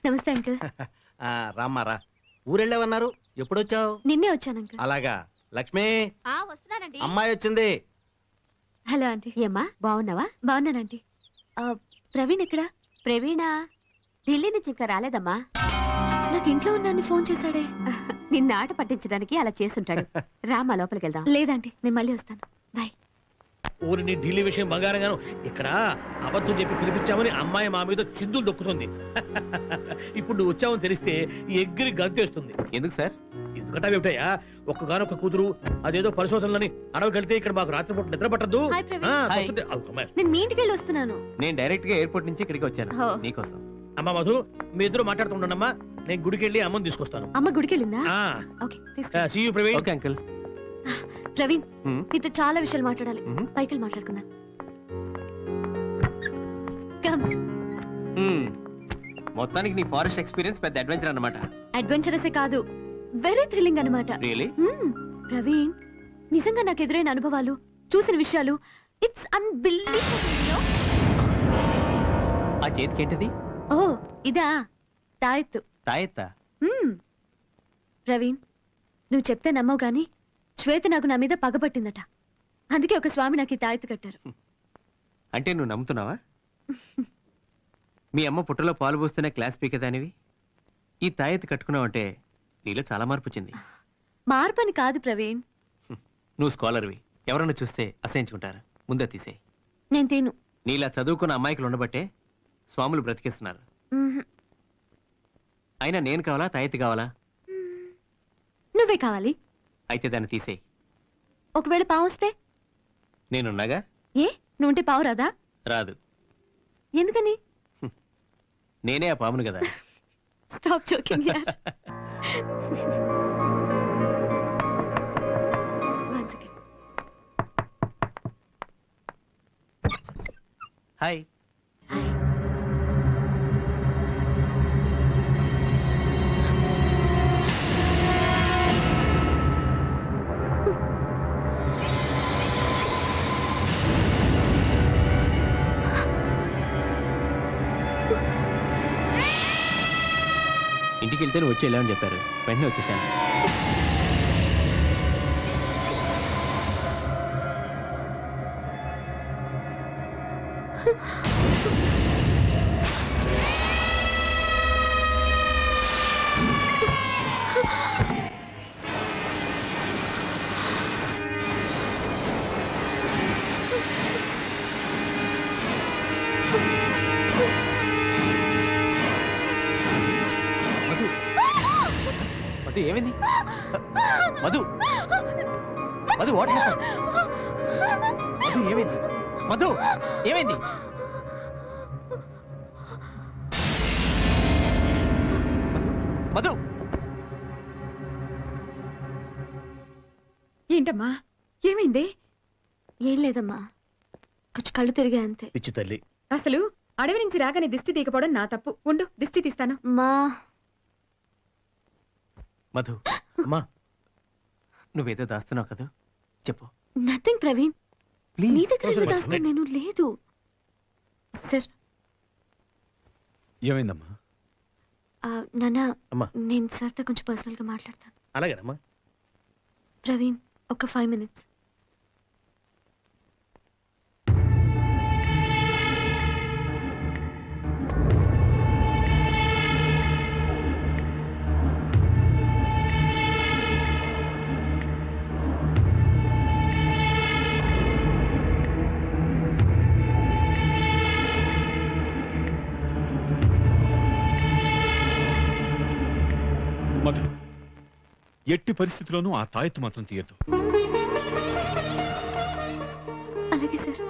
నమస్తే అంకుల్. రామ్మారా, ఊరెళ్ళేవన్నారు, ఎప్పుడొచ్చావు? నిన్నే వచ్చాను అంకుల్. అలాగా. లక్ష్మి, వస్తున్నానండి. అమ్మాయి వచ్చింది. Hello aunty. ఏమ్మా, బాగున్నావా? బాగున్నానంటీ. ప్రవీణ్ ఎక్కడా? ప్రవీణ ఢిల్లీ నుంచి ఇంకా రాలేదమ్మా. నాకు ఇంట్లో ఉన్నాన్ని ఫోన్ చేశాడే. నిన్న ఆట పట్టించడానికి అలా చేసుంటాడు. రామా, లోపలికి వెళ్దాం. లేదంటే నేను మళ్ళీ వస్తాను. బాయ్. ఊరిని ఢిల్లీ విషయం బంగారంగాను ఇక్కడ అబద్ధం చెప్పి పిలిపించామని అమ్మాయి మా మీద చిందులు దొక్కుతుంది. ఇప్పుడు నువ్వు వచ్చావని తెలిస్తే ఎగ్గిరి గంతేస్తుంది. ఎందుకు సార్? ఎందుకంటే ఏమిటయ్యా, ఒక్కగానొక్క కూతురు, అదేదో పరిశోధనలని అడవికెళ్తే ఇక్కడ మాకు రాత్రిపూట నిద్ర పట్టద్దు. హాయ్ ప్రవీణ్. నేను మీ ఇంటికి వెళ్ళి వస్తున్నాను. నేను డైరెక్ట్ గా ఎయిర్పోర్ట్ నుంచి ఇక్కడికి వచ్చాను ఓ. నీకోసం. అమ్మా మధు, మీ ఇద్దరు మాట్లాడుతుండమ్మా, నేను గుడికి వెళ్ళి అమ్మని తీసుకొస్తాను. అమ్మ గుడికి వెళ్ళిందా? ఓకే, తీసుకెళ్ళు. See you, Praveen. Okay uncle. Praveen, నీతో చాలా విషయాలు మాట్లాడాలి. పైకి వెళ్ళి మాట్లాడుకుందాం. Come. మొత్తానికి నీ ఫారెస్ట్ ఎక్స్పీరియన్స్ పెద్ద అడ్వెంచర్ అన్నమాట. అడ్వెంచరసే కాదు, వెరీ థ్రిల్లింగ్ అన్నమాట. రియలీ? ప్రవీణ్, నిజంగా నాకు ఎదురైన అనుభవాలు, చూసిన విషయాలు, ఇట్స్ అన్బిలీవబుల్. ఆ చేతికేంటిది? ఓ, ఇదా తాయెత్తు. తాయెత్తా? ప్రవీణ్, నువ్వు చెప్తే నమ్మవు గాని శ్వేత నాకు నా మీద పగబట్టిందట. అందుకే ఒక స్వామి నాకు ఈ తాయెత్తు కట్టారు. అంటే నువ్వు నమ్ముతున్నావా? మీ అమ్మ పుట్టలో పాలు పోస్తున్న క్లాస్ పీకేదానివి ఈ తాయెత్తు కట్టుకున్నావంటే నీలో చాలా మార్పు వచ్చింది. మార్పని కాదు ప్రవీణ్. నువ్వు స్కాలర్వి, ఎవరన్నా చూస్తే అసహించుకుంటారు. ముందే తీసేయి. నేను తిను. నీలా చదువుకున్న అమ్మాయికులు ఉండబట్టే స్వాములు బ్రతికేస్తున్నారు. అయినా నేను కావాలా, తాయెత్తు కావాలా? నువ్వే కావాలి. అయితే దాన్ని తీసేయి. ఒకవేళ పావు వస్తే? నేనున్నాగా. ఏ, నువ్వుంటే పావు రాదా? రాదు. ఎందుకని? నేనే ఆ పామును కదా. స్టాప్ జోకింగ్ యార్. హాయ్. ఇంటికి వెళ్తే నువ్వు వచ్చి వెళ్ళామని చెప్పారు, వెంటనే వచ్చేసాను. మధు, ఏమైంది? Madhu, Madhu, what happened? మధు, ఏమైంది? మధు, ఏమైంది? మధు, ఏంటమ్మా, ఏమైంది? ఏం లేదమ్మా, కొంచెం కళ్ళు తిరిగా అంతే. పిచ్చి తల్లి. అసలు అడవి నుంచి రాగానే దిష్టి తీయకపోవడం నా తప్పు. ఉండు, దిష్టి తీస్తాను. మా మధు, అమ్మా, నువ్వేదో దాస్తున్నావు కదా, చెప్పు. నథింగ్ ప్రవీణ్. ప్లీజ్. నీ దగ్గర ఎందుకు దాస్తాను నేను? లేదు సార్. ఏమైందమ్మా? నాన్న, అమ్మా. నేను సార్తో కొంచెం పర్సనల్ గా మాట్లాడతాను. అలాగేనమ్మా. ప్రవీణ్, ఒక 5 minutes. మధు, ఎట్టి పరిస్థితిలోనూ ఆ తాయెత్తు మాత్రం తీయద్దు. అలాగే సార్.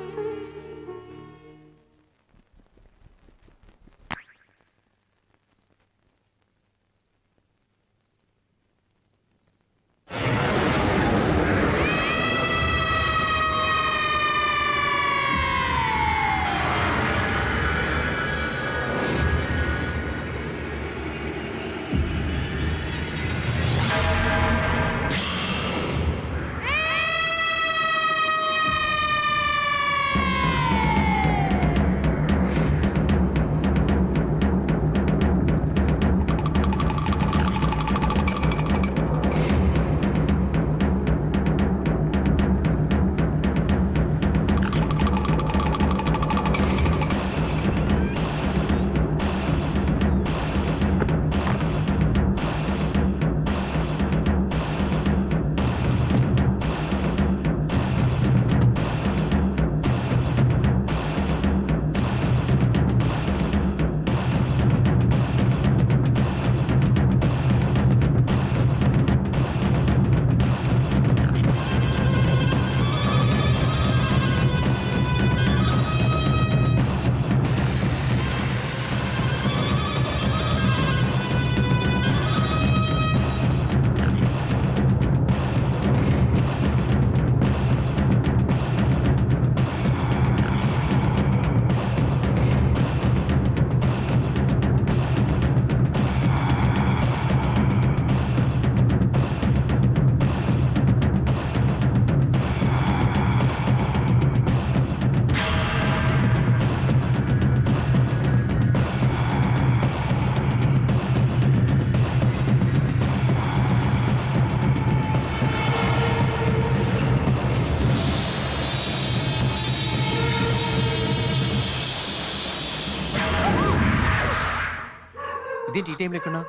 ఇదేంటి ఈ టైం లేకున్నా?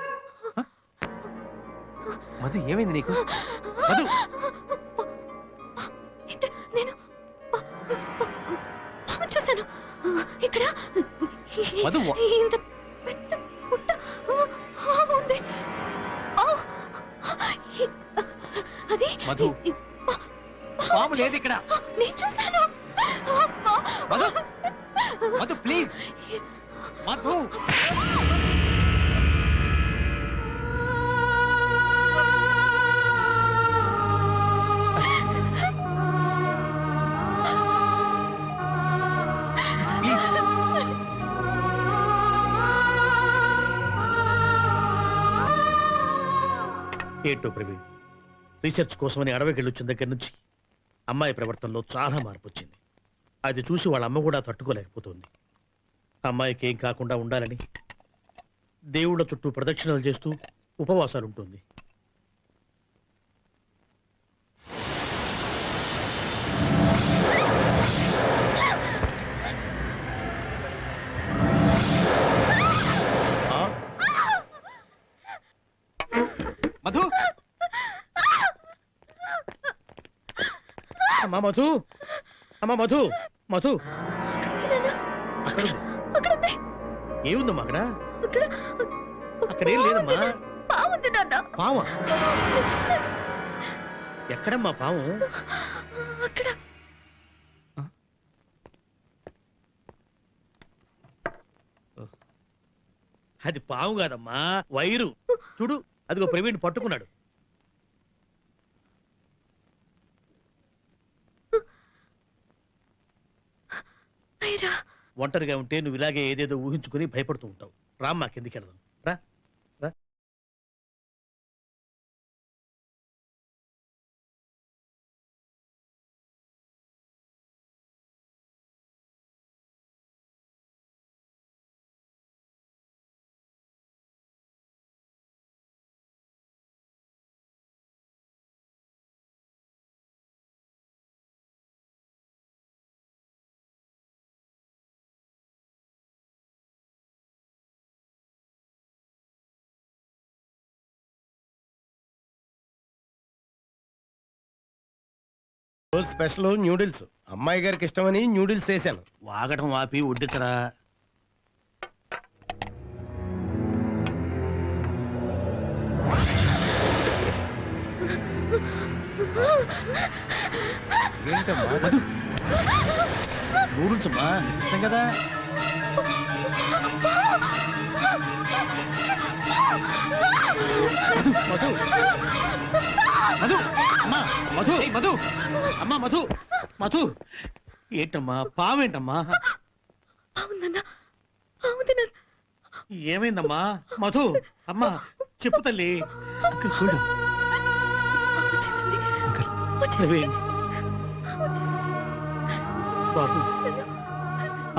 మధు ఏమైంది నీకు? మధు నేను చూసాను ఇక్కడ మధు ఇంత పెద్ద పుట్ట ఉంది. అది మధు పాము లేదు ఇక్కడ. నేను చూసాను. మధు మధు ప్లీజ్ మధు. ఏంటో ప్రవీణ్, రీసెర్చ్ కోసమని అడవికి వెళ్ళొచ్చిన దగ్గర నుంచి అమ్మాయి ప్రవర్తనలో చాలా మార్పు వచ్చింది. అది చూసి వాళ్ళ అమ్మ కూడా తట్టుకోలేకపోతుంది. అమ్మాయికి ఏం కాకుండా ఉండాలని దేవుళ్ళ చుట్టూ ప్రదక్షిణలు చేస్తూ ఉపవాసాలు ఉంటుంది. మధు అమ్మా మధు, అమ్మా మధు, మధు అక్కడ ఏముందమ్మా? అక్కడ అక్కడ ఏం లేదమ్మా. పావా? ఎక్కడమ్మా పాము? అది పాము కాదమ్మా, వైరు. చూడు, అదిగో ప్రవీణ్ పట్టుకున్నాడు. ఒంటరిగా ఉంటే నువ్వు ఇలాగే ఏదేదో ఊహించుకుని భయపడుతూ ఉంటావు. రామ్మా, కిందికి వెళదాం. రా రా. స్పెషల్ న్యూడిల్స్ అమ్మాయి గారికి ఇష్టమని న్యూడిల్స్ వేసాను. వాగటం వాపి వడ్డించరా. ఏంటమ్మా? నూడిల్స్ అమ్మా, ఇష్టం కదా. మధు, మధు, అమ్మా మధు, మధు, అమ్మా మధు, మధు. ఏంటమ్మా పావేంటమ్మా? ఏమైందమ్మా? మధు, అమ్మా చెప్పు తల్లి. చూడు బాబు,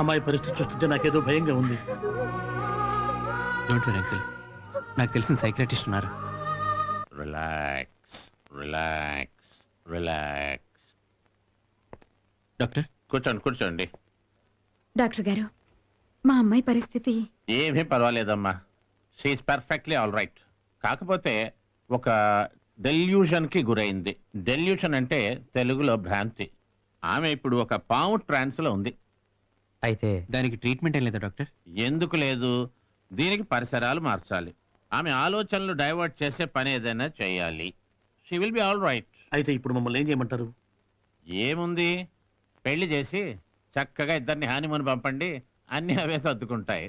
అమ్మాయి పరిస్థితి చూస్తుంటే నాకేదో భయంగా ఉంది. డోంట్ వరీ అంకుల్, నాకు తెలిసిన సైకియాట్రిస్ట్ ఉన్నారు. Relax, relax, relax. డాక్టర్ కూర్చోండి, కూర్చోండి. డాక్టర్ గారు, మా అమ్మాయి పరిస్థితి ఏమీ పర్వాలేదమ్మా. She's perfectly all right. కాకపోతే ఒక డెల్యూషన్ కి గురైంది. డెల్యూషన్ అంటే తెలుగులో భ్రాంతి. ఆమె ఇప్పుడు ఒక పాము ట్రాన్స్ లో ఉంది. అయితే దానికి ట్రీట్మెంట్ ఏం లేదా డాక్టర్? ఎందుకు లేదు, దీనికి పరిసరాలు మార్చాలి. ఆమె ఆలోచనలు డైవర్ట్ చేసే పని ఏదైనా చేయాలి. She will be all right. అయితే ఇప్పుడు మమ్మల్ని ఏం చేయమంటారు? ఏముంది, పెళ్లి చేసి చక్కగా ఇద్దరిని హానిమూన్ పంపండి, అన్ని అవే సర్దుకుంటాయి.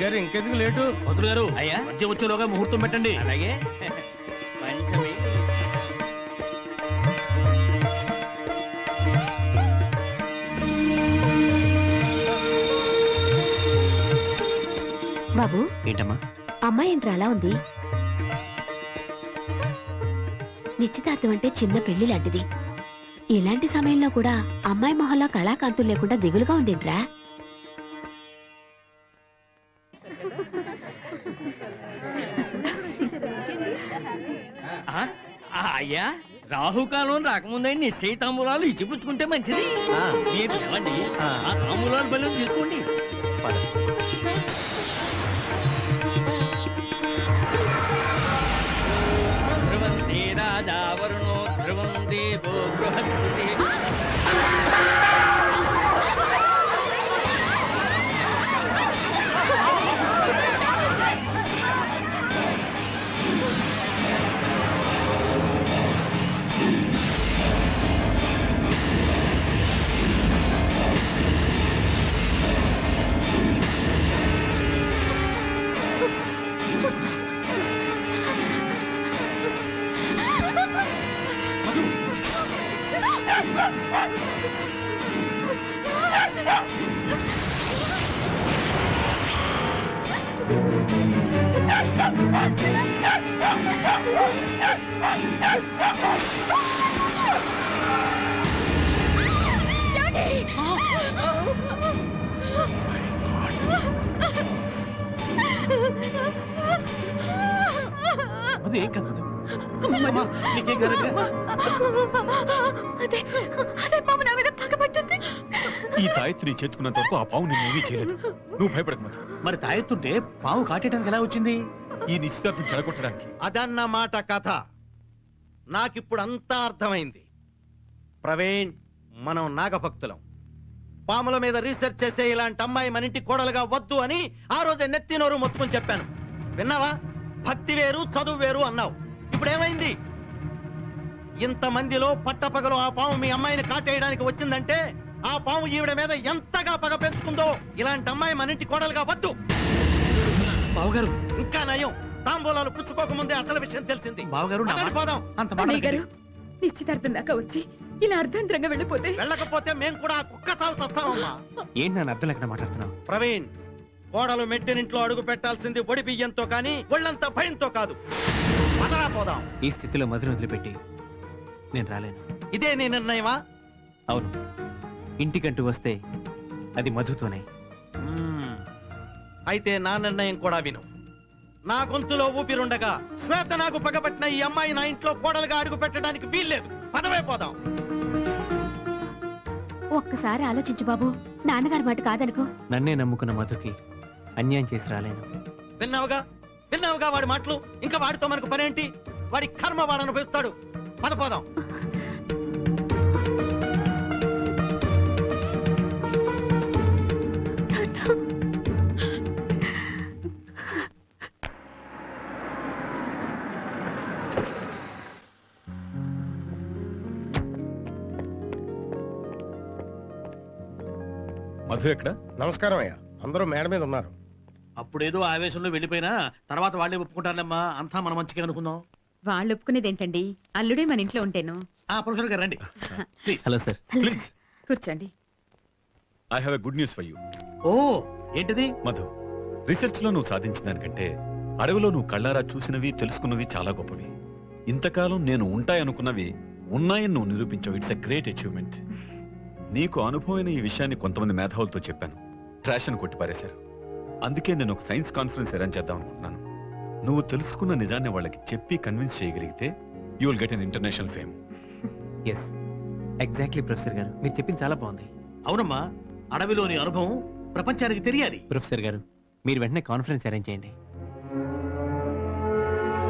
గారు ఇంకెందుకు లేటు? మంత్రులు గారు, అయ్యా మధ్య వచ్చేలోగా ముహూర్తం పెట్టండి. అలాగే. బాబు, ఏంటమ్మా? అమ్మాయి ఏంట్రా అలా ఉంది? నిశ్చితార్థం అంటే చిన్న పెళ్లి లాంటిది. ఇలాంటి సమయంలో కూడా అమ్మాయి మొహంలో కళాకాంతులు లేకుండా దిగులుగా ఉందేంట్రా? అయ్యా, రాహుకాలం రాకముందే నిశ్చయ తాంబూలాలు ఇచ్చిపుచ్చుకుంటే మంచిది. మీరు తెలండి, ఆ తాంబూలాలు బలం తీసుకోండి. పద. ధ్రువంతి రాజా వరుణో ధ్రువం దేవో బృహస్పతి. అది ఏం కాదు. నీకేం కాలేదు? అదే అదే పాము నా మీద పగబట్టింది. ఈ తాయెత్తు నీ చేతుకున్నంత వరకు ఆ పావు నిన్నేమీ చేయలేదు. నువ్వు భయపడకు మధు. మరి తాయెత్తుంటే పాము కాటేయడానికి ఎలా వచ్చింది? ఈ నిశ్చితార్థం చెడగొట్టడానికి. అదన్నమాట కథ. నాకిప్పుడు అంతా అర్థమైంది. ప్రవీణ్, మనం నాగభక్తులం. పాముల మీద రీసెర్చ్ చేసే ఇలాంటి అమ్మాయి మన ఇంటి కోడలుగా వద్దు అని ఆ రోజే నెత్తి నోరు మొత్తుకొని చెప్పాను. విన్నావా? భక్తి వేరు చదువు వేరు అన్నావు. ఇప్పుడు ఏమైంది? ఇంతమందిలో పట్టపగలు ఆ పాము మీ అమ్మాయిని కాటేయడానికి వచ్చిందంటే ఆ పాము ఈవిడ మీద ఎంతగా పగ పెంచుకుందో. ఇలాంటి అమ్మాయి మన ఇంటి కోడలుగా వద్దు. బావగారు, ఇంకా నయం, తాంబూలాలు పుచ్చుకోకముందే అసలు విషయం తెలిసింది. బావగారు, నా పదండి, మాట- పోదాం. అంత మాట అన్నయ్య గారు అనకండి. నిశ్చితార్థం దాకా వచ్చి ఇలా అర్ధాంతరంగా వెళ్ళిపోతే వెళ్ళకపోతే మేము కూడా ఆ కుక్క సాగు వస్తామమ్మా. ఏంటి నన్ను అర్థం లేకుండా మాట్లాడుతున్నావు? ప్రవీణ్, కోడలు మెట్టినింట్లో అడుగు పెట్టాల్సింది ఒడి బియ్యంతో కానీ ఒళ్ళంత భయంతో కాదు. పదరా పోదాం. ఈ స్థితిలో మధుని వదిలిపెట్టి నేను రాలేను. ఇదే నీ నిర్ణయమా? అవును, ఇంటికంటూ వస్తే అది మధుతోనే. అయితే నా నిర్ణయం కూడా విను. నా గొంతులో ఊపిరుండగా శ్వేత నాకు పగబట్టిన ఈ అమ్మాయి నా ఇంట్లో కోడలుగా అడుగు పెట్టడానికి వీల్లేదు. పదవే పోదాం. ఒక్కసారి ఆలోచించు బాబు. నాన్నగారి మాట కాదనుకో. నన్నే నమ్ముకున్న మధుకి అన్యాయం చేసి రాలేను. విన్నావుగా విన్నావుగా వాడి మాటలు. ఇంకా వాడితో మనకు పనేంటి? వాడి కర్మ వాడు అనుభవిస్తాడు. పద పోదాం. మధు ఎక్కడ? నమస్కారం అయ్యా. అందరూ మేడ మీద ఉన్నారు. అప్పుడేదో ఆవేశంలో వెళ్ళిపోయినా తర్వాత వాళ్ళే ఒప్పుకుంటారమ్మా. అంతా మన మంచిగా అనుకుందాం. వాళ్ళు ఒప్పుకునేదేంటండి? అల్లుడే మన ఇంట్లో ఉంటేను. ప్రొఫెసర్ గారు రండి. Hello sir. Hello sir. కూర్చోండి. I have a good news for you. Oh, ఏంటిది? మధు, రీసెర్చ్ లో నువ్వు సాధించిన దానికంటే అడవిలో నువ్వు కళ్ళారా చూసినవి తెలుసుకున్నవి చాలా గొప్పవి. ఇంతకాలం నేను ఉంటాయనుకున్నవి ఉన్నాయని నువ్వు నిరూపించావు. It's a great achievement. నీకు అనుభవమైన ఈ విషయాన్ని కొంతమంది మేధావులతో చెప్పాను. ట్రాష్ అని కొట్టిపారేశారు. అందుకే నేను ఒక సైన్స్ కాన్ఫరెన్స్ అరేంజ్ చేద్దాం అనుకుంటున్నాను. నువ్వు తెలుసుకున్న నిజాన్ని వాళ్ళకి చెప్పి కన్విన్స్ చేయగలిగితే you will get an international fame. Yes, exactly professor గారు, మీరు చెప్పింది చాలా బాగుంది. అవునమ్మా, అడవిలోని అనుభవం ప్రపంచానికి తెలియాలి. ప్రొఫెసర్ గారు, మీరు వెంటనే కాన్ఫరెన్స్ అరేంజ్ చేయండి.